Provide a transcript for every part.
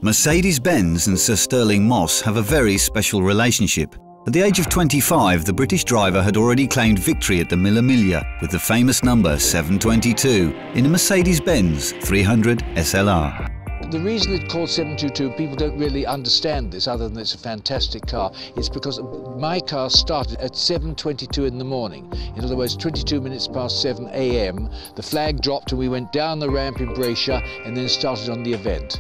Mercedes-Benz and Sir Stirling Moss have a very special relationship. At the age of 25, the British driver had already claimed victory at the Mille Miglia with the famous number 722 in a Mercedes-Benz 300 SLR. The reason it's called 722, people don't really understand this other than it's a fantastic car. It's because my car started at 7:22 in the morning. In other words, 22 minutes past 7 a.m. The flag dropped and we went down the ramp in Brescia and then started on the event.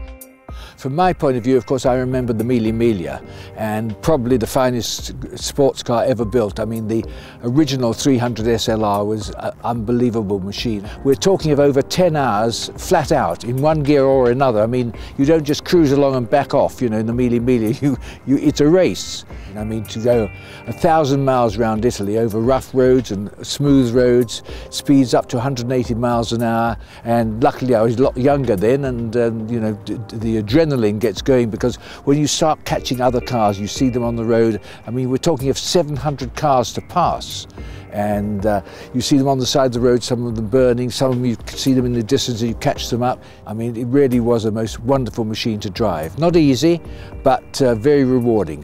From my point of view, of course, I remember the Mille Miglia, and probably the finest sports car ever built. I mean, the original 300 SLR was an unbelievable machine. We're talking of over 10 hours flat out in one gear or another. I mean, you don't just cruise along and back off, you know, in the Mille Miglia. It's a race. I mean, to go 1,000 miles around Italy over rough roads and smooth roads, speeds up to 180 miles an hour. And luckily I was a lot younger then, and you know, the adrenaline gets going, because when you start catching other cars, you see them on the road. I mean, we're talking of 700 cars to pass. And you see them on the side of the road, some of them burning, some of them you see them in the distance and you catch them up. I mean, it really was a most wonderful machine to drive. Not easy, but very rewarding.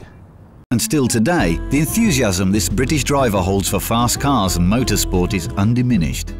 And still today, the enthusiasm this British driver holds for fast cars and motorsport is undiminished.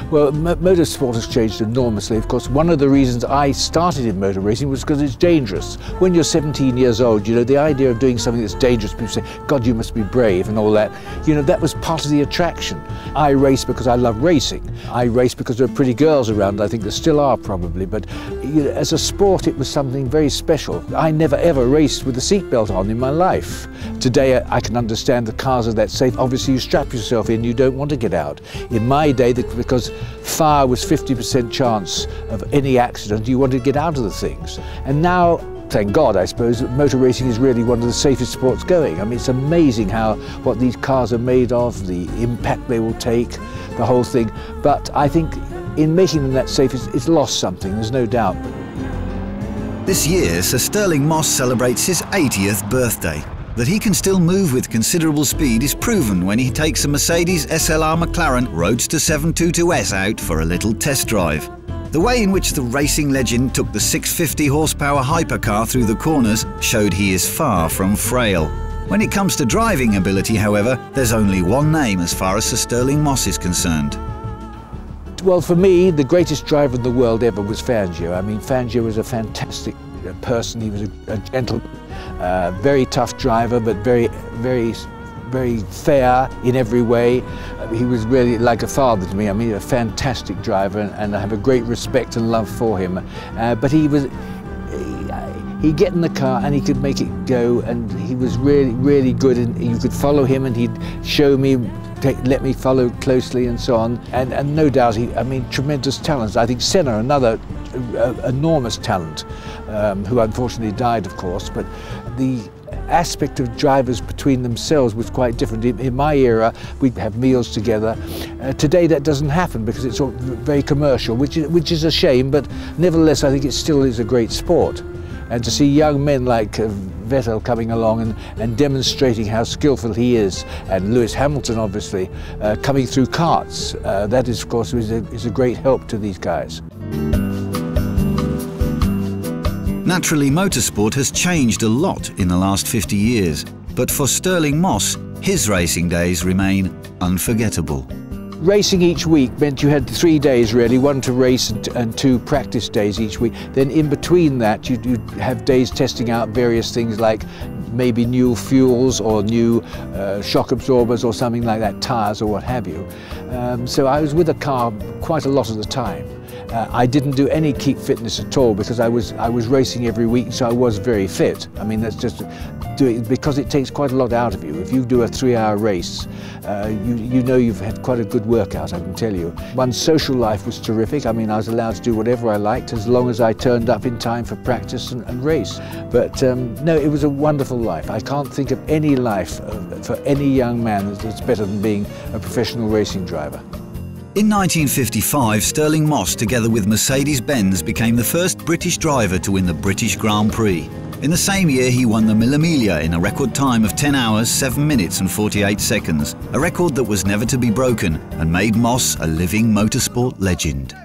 Well, motorsport has changed enormously. Of course, one of the reasons I started in motor racing was because it's dangerous. When you're 17 years old, you know, the idea of doing something that's dangerous, people say, God, you must be brave and all that. You know, that was part of the attraction. I race because I love racing. I race because there are pretty girls around. I think there still are probably, but you know, as a sport, it was something very special. I never ever raced with a seatbelt on in my life. Today, I can understand the cars are that safe. Obviously, you strap yourself in, you don't want to get out. In my day, because fire was 50% chance of any accident, you wanted to get out of the things. And now, thank God, I suppose, motor racing is really one of the safest sports going. I mean, it's amazing what these cars are made of, the impact they will take, the whole thing. But I think in making them that safe, it's lost something, there's no doubt. This year, Sir Stirling Moss celebrates his 80th birthday. That he can still move with considerable speed is proven when he takes a Mercedes SLR McLaren Roadster 722S out for a little test drive. The way in which the racing legend took the 650 horsepower hypercar through the corners showed he is far from frail. When it comes to driving ability, however, there's only one name as far as Sir Stirling Moss is concerned. Well, for me, the greatest driver in the world ever was Fangio. I mean, Fangio was a fantastic person. He was a gentleman, very tough driver, but very fair in every way. He was really like a father to me. I mean, a fantastic driver, and I have a great respect and love for him. But he'd get in the car and he could make it go, and he was really good, and you could follow him and he'd show me, let me follow closely and so on. And no doubt, I mean, tremendous talents. I think Senna, another enormous talent, who unfortunately died, of course, but the aspect of drivers between themselves was quite different. In my era, we'd have meals together. Today that doesn't happen because it's all very commercial, which is a shame, but nevertheless I think it still is a great sport. And to see young men like Vettel coming along and demonstrating how skillful he is, and Lewis Hamilton obviously, coming through karts, that is, of course, is a great help to these guys. Naturally, motorsport has changed a lot in the last 50 years, but for Stirling Moss, his racing days remain unforgettable. Racing each week meant you had 3 days really, one to race and 2 practice days each week. Then in between that you'd have days testing out various things like maybe new fuels or new shock absorbers or something like that, tyres or what have you. So I was with a car quite a lot of the time. I didn't do any keep fitness at all because I was racing every week, so I was very fit. I mean, that's just because it takes quite a lot out of you. If you do a 3-hour race, you know you've had quite a good workout, I can tell you. One's social life was terrific. I mean, I was allowed to do whatever I liked as long as I turned up in time for practice and race. But no, it was a wonderful life. I can't think of any life for any young man that's better than being a professional racing driver. In 1955, Stirling Moss, together with Mercedes-Benz, became the first British driver to win the British Grand Prix. In the same year, he won the Mille Miglia in a record time of 10 hours, 7 minutes and 48 seconds, a record that was never to be broken and made Moss a living motorsport legend.